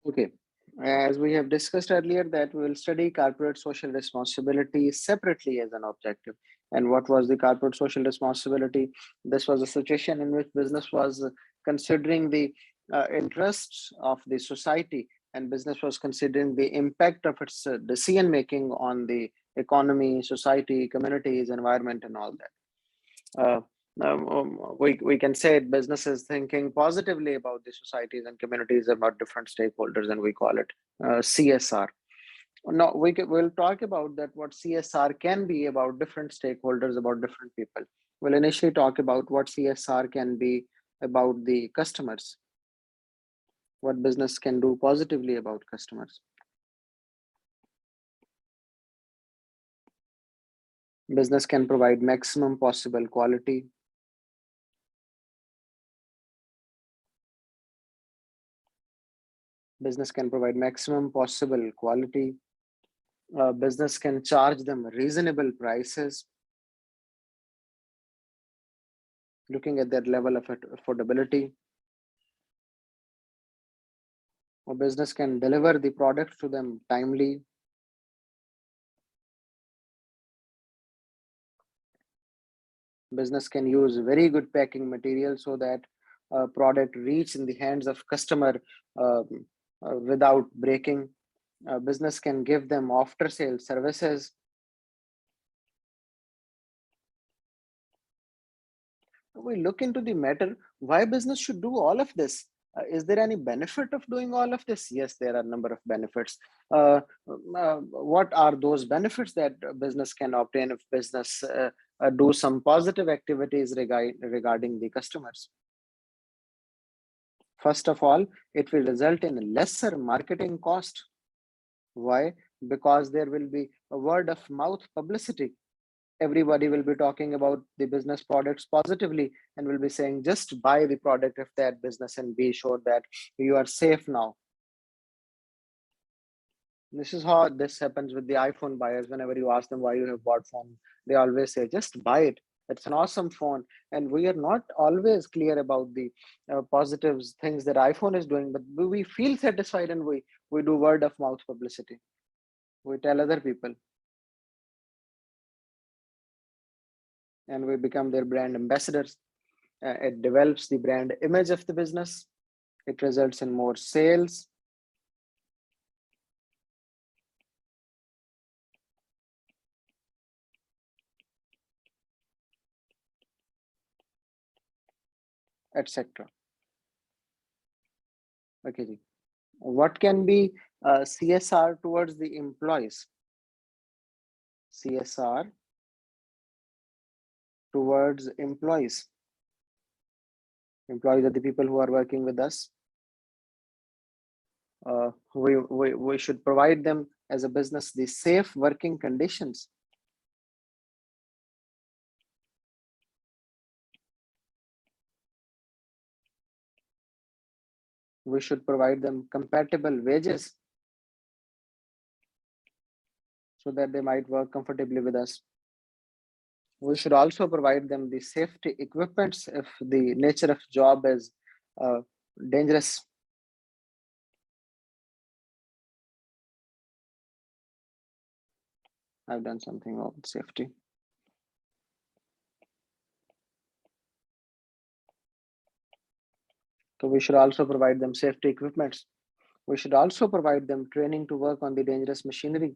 Okay. As we have discussed earlier, that we will study corporate social responsibility separately as an objective. And what was the corporate social responsibility? This was a situation in which business was considering the interests of the society, and business was considering the impact of its decision making on the economy, society, communities, environment, and all that. We can say business is thinking positively about the societies and communities, about different stakeholders, and we call it CSR. Now we'll talk about that what CSR can be about different stakeholders, about different people. We'll initially talk about what CSR can be about the customers, what business can do positively about customers. Business can provide maximum possible quality. Business can provide maximum possible quality. Business can charge them reasonable prices, looking at that level of affordability. Or business can deliver the product to them timely. Business can use very good packing material so that product reach in the hands of customer without breaking. Business can give them after sale services. We look into the matter why business should do all of this. Is there any benefit of doing all of this? Yes, there are a number of benefits. What are those benefits that business can obtain if business do some positive activities regarding the customers? First of all, it will result in lesser marketing cost. Why? Because there will be a word of mouth publicity. Everybody will be talking about the business products positively and will be saying, just buy the product of that business and be sure that you are safe now. This is how this happens with the iPhone buyers. Whenever you ask them why you have bought phone, they always say, just buy it. It's an awesome phone. And we are not always clear about the positives, things that iPhone is doing, but we feel satisfied and we do word of mouth publicity. We tell other people. And we become their brand ambassadors. It develops the brand image of the business. It results in more sales. Etc. Okay. What can be CSR towards the employees? CSR towards employees. Employees are the people who are working with us. We should provide them as a business the safe working conditions. We should provide them compatible wages so that they might work comfortably with us. We should also provide them the safety equipments if the nature of job is dangerous. I've done something about safety. So we should also provide them safety equipments. We should also provide them training to work on the dangerous machinery.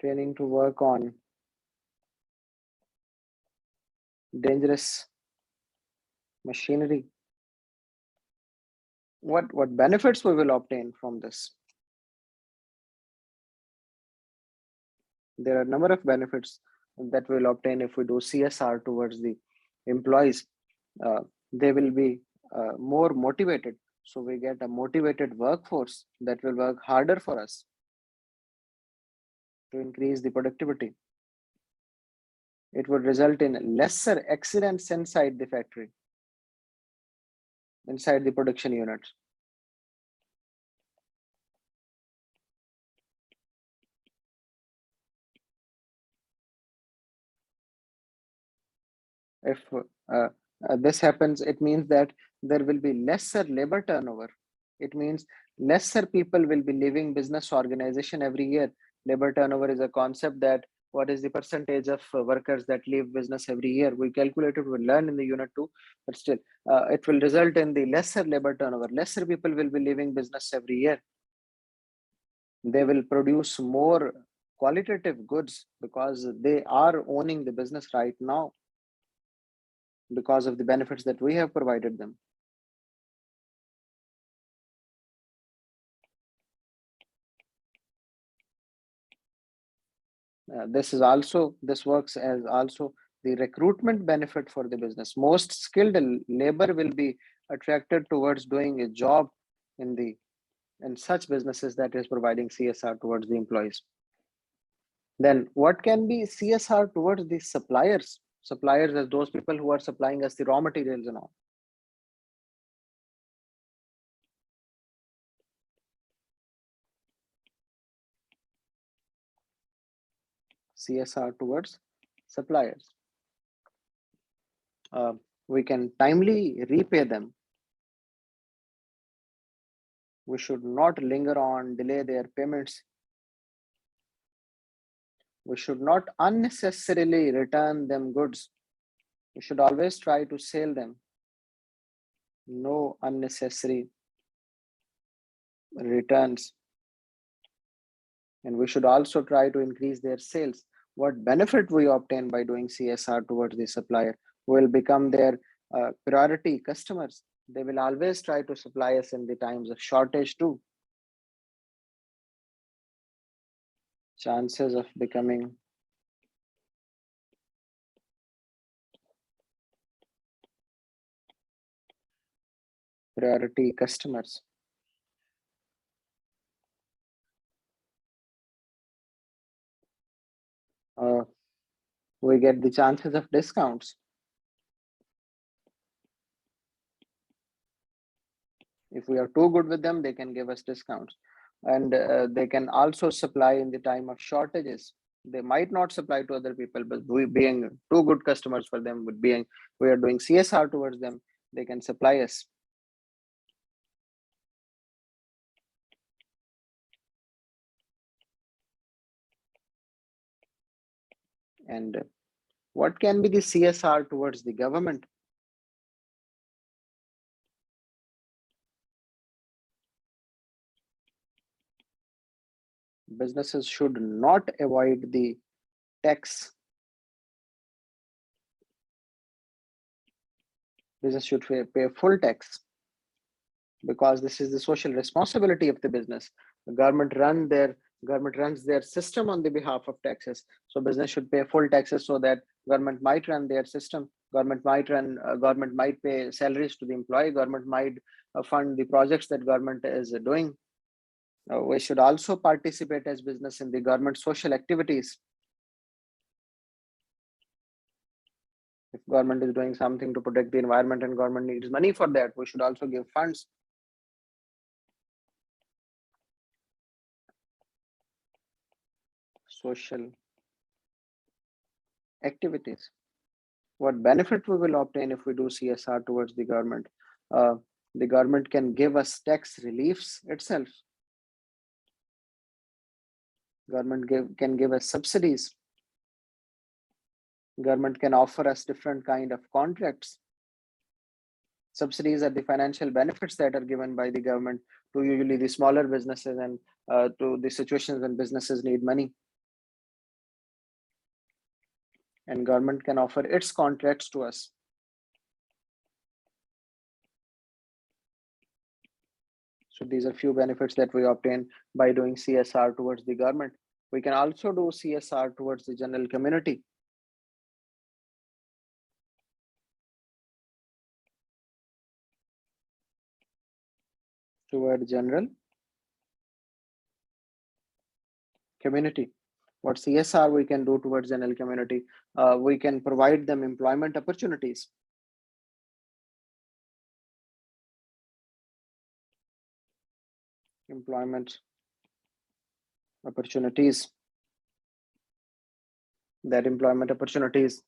Training to work on dangerous machinery. What benefits we will obtain from this? There are a number of benefits that we'll obtain if we do CSR towards the employees. They will be more motivated. So we get a motivated workforce that will work harder for us to increase the productivity. It would result in lesser accidents inside the factory, inside the production units. If this happens, it means that there will be lesser labor turnover. It means lesser people will be leaving business organization every year. Labor turnover is a concept that what is the percentage of workers that leave business every year. We calculated, we learn in the unit 2, but still, it will result in the lesser labor turnover. Lesser people will be leaving business every year. They will produce more qualitative goods because they are owning the business right now because of the benefits that we have provided them. This works as also the recruitment benefit for the business. Most skilled labor will be attracted towards doing a job in such businesses that is providing CSR towards the employees. Then what can be CSR towards the suppliers? Suppliers as those people who are supplying us the raw materials and all. CSR towards suppliers. We can timely repay them. We should not linger on, delay their payments. We should not unnecessarily return them goods. We should always try to sell them. No unnecessary returns. And we should also try to increase their sales. What benefit we obtain by doing CSR towards the supplier? We will become their priority customers. They will always try to supply us in the times of shortage too. Chances of becoming priority customers. We get the chances of discounts. If we are too good with them, they can give us discounts. And they can also supply in the time of shortages. They might not supply to other people, but we being too good customers for them, we are doing CSR towards them, they can supply us. And what can be the CSR towards the government? Businesses should not avoid the tax. Business should pay full tax because this is the social responsibility of the business. The government runs their system on the behalf of taxes. So business should pay full taxes so that government might run their system. Government might pay salaries to the employee. Government might fund the projects that government is doing. We should also participate as business in the government social activities. If government is doing something to protect the environment and government needs money for that, we should also give funds. Social activities. What benefit we will obtain if we do CSR towards the government? The government can give us tax reliefs itself. Government can give us subsidies. Government can offer us different kind of contracts. Subsidies are the financial benefits that are given by the government to usually the smaller businesses and to the situations when businesses need money. And government can offer its contracts to us. So these are few benefits that we obtain by doing CSR towards the government. We can also do CSR towards the general community. Toward general community. What CSR we can do towards general community? We can provide them employment opportunities. Employment opportunities. That employment opportunities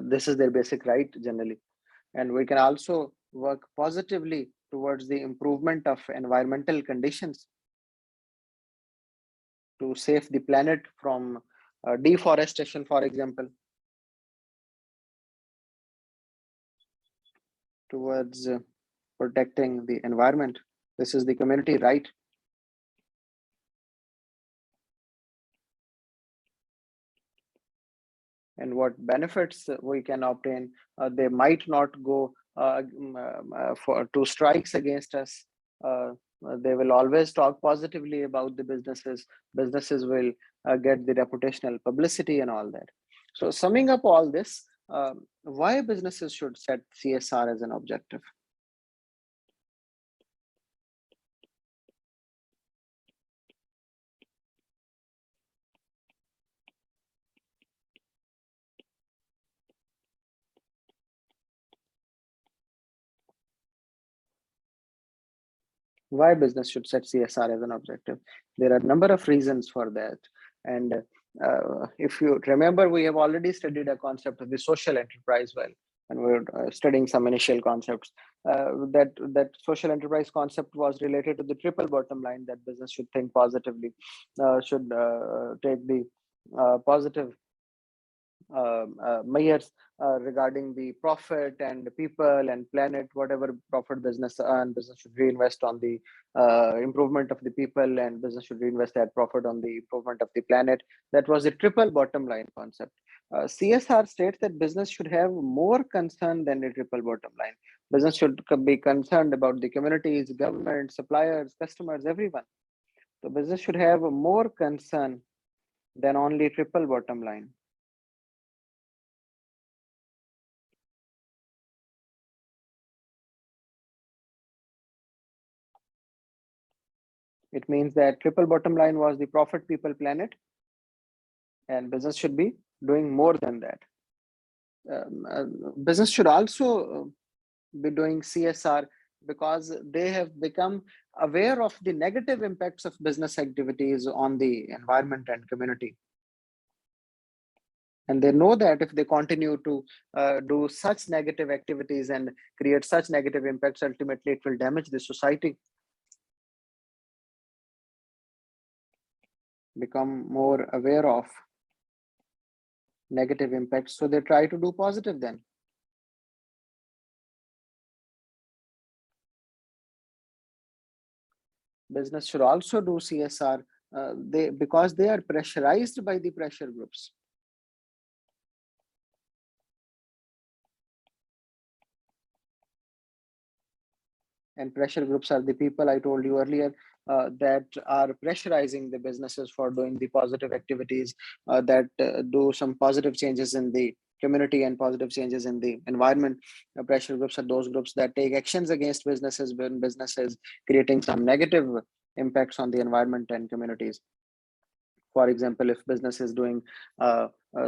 This is their basic right generally. And we can also work positively towards the improvement of environmental conditions to save the planet from deforestation, for example, towards protecting the environment. This is the community right. And what benefits we can obtain, they might not go to strikes against us. They will always talk positively about the businesses. Businesses will get the reputational publicity and all that. So summing up all this, why businesses should set CSR as an objective? Why business should set CSR as an objective? There are a number of reasons for that. And if you remember, we have already studied a concept of the social enterprise well, and we're studying some initial concepts. That social enterprise concept was related to the triple bottom line, that business should think positively, should take the positive measures regarding the profit and people and planet. Whatever profit business earn, business should reinvest on the improvement of the people, and business should reinvest that profit on the improvement of the planet. That was the triple bottom line concept. CSR states that business should have more concern than the triple bottom line. Business should be concerned about the communities, government, suppliers, customers, everyone. So business should have more concern than only triple bottom line. It means that triple bottom line was the profit, people, planet, and business should be doing more than that. Business should also be doing CSR because they have become aware of the negative impacts of business activities on the environment and community. And they know that if they continue to do such negative activities and create such negative impacts, ultimately it will damage the society. Become more aware of negative impacts, so they try to do positive then. Business should also do CSR because they are pressurized by the pressure groups. And pressure groups are the people I told you earlier that are pressurizing the businesses for doing the positive activities, that do some positive changes in the community and positive changes in the environment. Pressure groups are those groups that take actions against businesses when businesses creating some negative impacts on the environment and communities. For example, if business is doing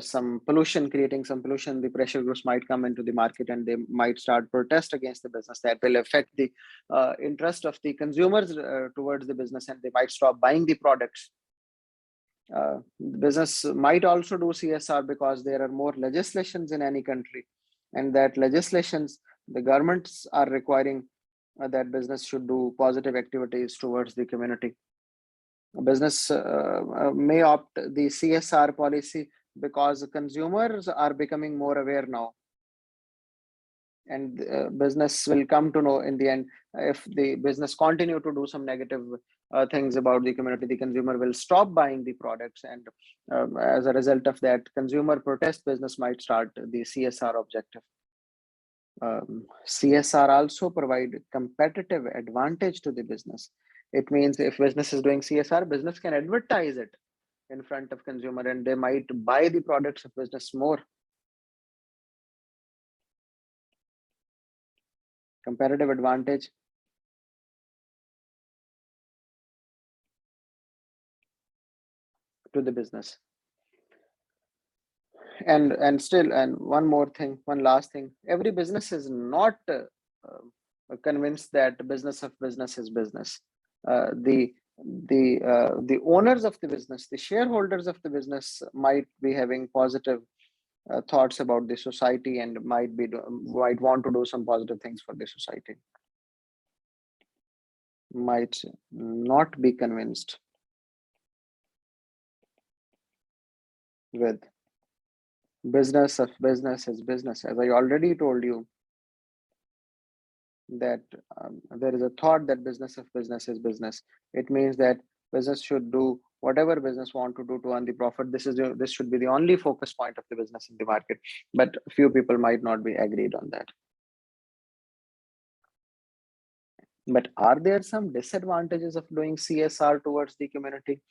some pollution, creating some pollution, the pressure groups might come into the market and they might start protest against the business. That will affect the interest of the consumers towards the business, and they might stop buying the products. Business might also do CSR because there are more legislations in any country, and that legislations, the governments are requiring that business should do positive activities towards the community. Business may opt the CSR policy because consumers are becoming more aware now, and business will come to know in the end. If the business continue to do some negative things about the community, the consumer will stop buying the products, and as a result of that, consumer protest, business might start the CSR objective. CSR also provide competitive advantage to the business. It means if business is doing CSR, business can advertise it in front of consumer, and they might buy the products of business more. Comparative advantage. To the business. And still, and one more thing, one last thing, every business is not convinced that business of business is business. The owners of the business, the shareholders of the business might be having positive thoughts about the society and might want to do some positive things for the society. Might not be convinced with business of business is business. As I already told you that there is a thought that business of business is business. It means that business should do whatever business want to do to earn the profit. This should be the only focus point of the business in the market. But few people might not be agreed on that. But are there some disadvantages of doing CSR towards the community,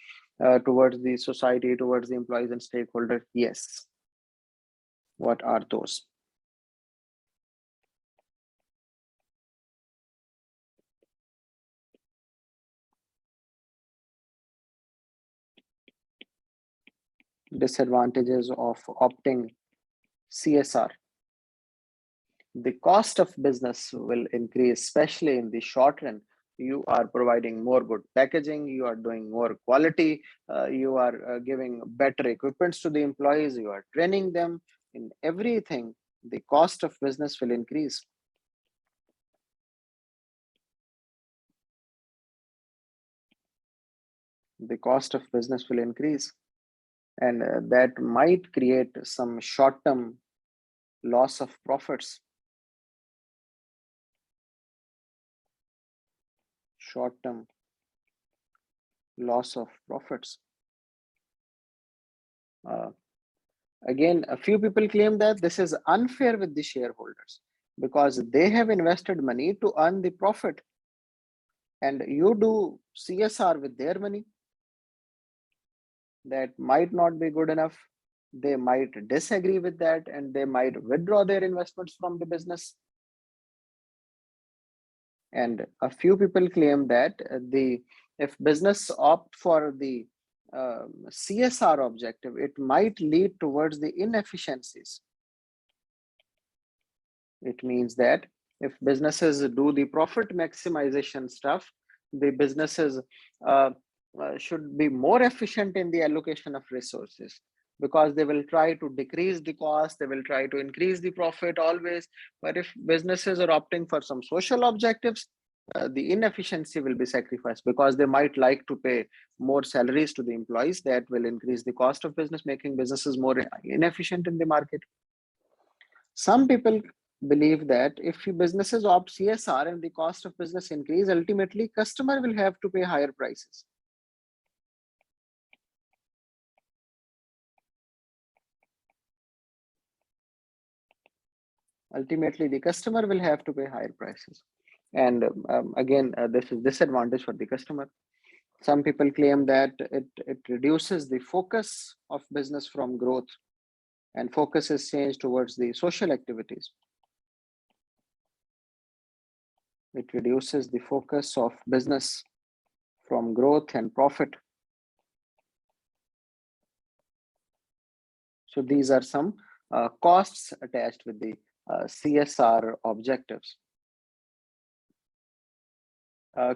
towards the society, towards the employees and stakeholders? Yes. What are those? Disadvantages of opting CSR. The cost of business will increase, especially in the short run. You are providing more good packaging, you are doing more quality, you are giving better equipments to the employees, you are training them in everything. The cost of business will increase. The cost of business will increase, and that might create some short-term loss of profits. Short-term loss of profits. Again, a few people claim that this is unfair with the shareholders because they have invested money to earn the profit, and you do CSR with their money. That might not be good enough. They might disagree with that and they might withdraw their investments from the business. And a few people claim that if business opt for the CSR objective, it might lead towards the inefficiencies. It means that if businesses do the profit maximization stuff, the businesses should be more efficient in the allocation of resources, because they will try to decrease the cost, they will try to increase the profit always. But if businesses are opting for some social objectives, the inefficiency will be sacrificed, because they might like to pay more salaries to the employees. That will increase the cost of business, making businesses more inefficient in the market. Some people believe that if businesses opt CSR and the cost of business increase, ultimately customer will have to pay higher prices. Ultimately, the customer will have to pay higher prices. And again, this is disadvantage for the customer. Some people claim that it reduces the focus of business from growth, and focus is changed towards the social activities. It reduces the focus of business from growth and profit. So these are some costs attached with the CSR objectives.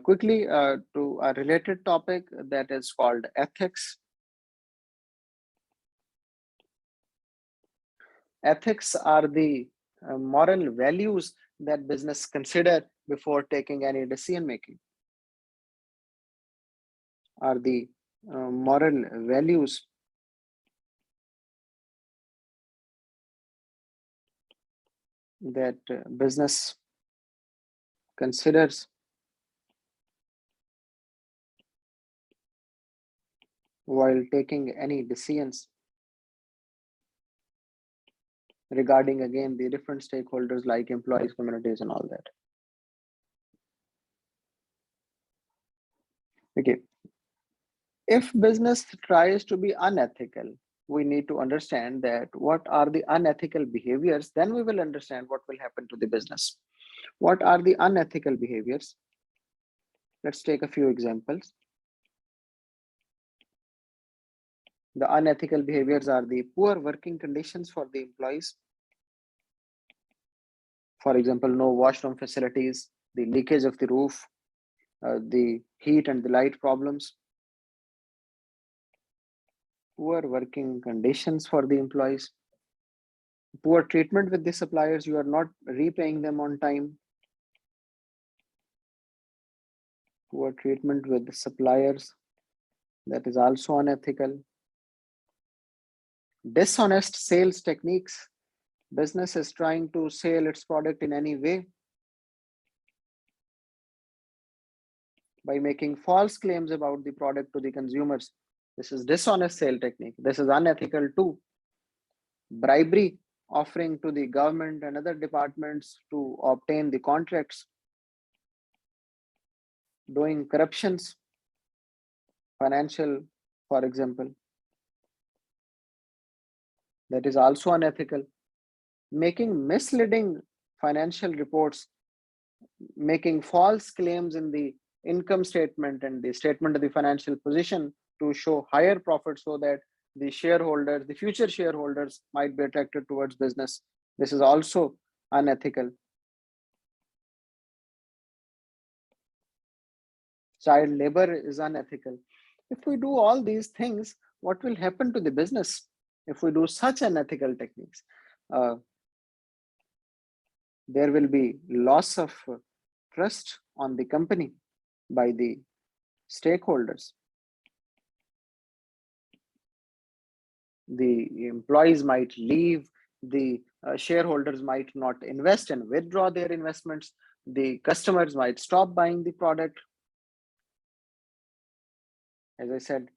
Quickly to a related topic, that is called ethics. Ethics are the moral values that business consider before taking any decision making. Are the moral values that business considers while taking any decisions regarding, again, the different stakeholders like employees, communities, and all that. Okay. If business tries to be unethical, we need to understand that what are the unethical behaviors, then we will understand what will happen to the business. What are the unethical behaviors? Let's take a few examples. The unethical behaviors are the poor working conditions for the employees. For example, no washroom facilities, the leakage of the roof, the heat and the light problems. Poor working conditions for the employees. Poor treatment with the suppliers, you are not repaying them on time. Poor treatment with the suppliers, that is also unethical. Dishonest sales techniques, business is trying to sell its product in any way by making false claims about the product to the consumers. This is dishonest sale technique. This is unethical too. Bribery, offering to the government and other departments to obtain the contracts. Doing corruptions, financial, for example, that is also unethical. Making misleading financial reports, making false claims in the income statement and the statement of the financial position to show higher profit so that the shareholders, the future shareholders might be attracted towards business. This is also unethical. Child labor is unethical. If we do all these things, what will happen to the business if we do such unethical techniques? There will be loss of trust on the company by the stakeholders. The employees might leave, the shareholders might not invest and withdraw their investments, the customers might stop buying the product. As I said,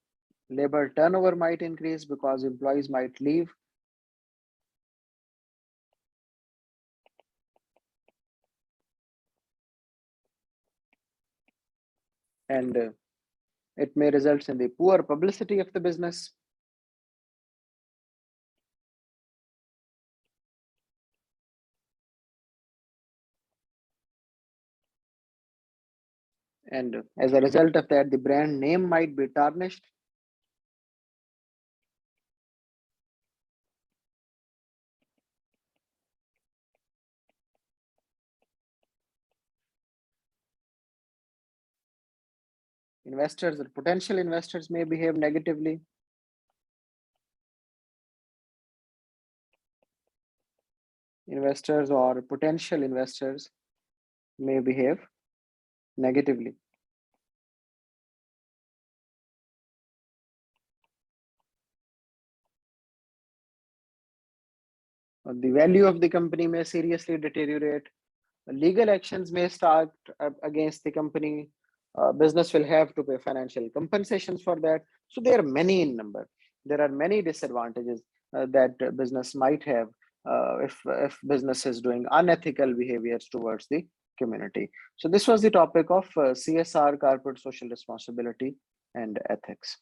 labor turnover might increase because employees might leave. And it may result in the poor publicity of the business. And as a result of that, the brand name might be tarnished. Investors or potential investors may behave negatively. Investors or potential investors may behave negatively. The value of the company may seriously deteriorate. Legal actions may start against the company. Business will have to pay financial compensations for that. So there are many in number. There are many disadvantages that business might have if business is doing unethical behaviors towards the community. So this was the topic of CSR, corporate social responsibility and ethics.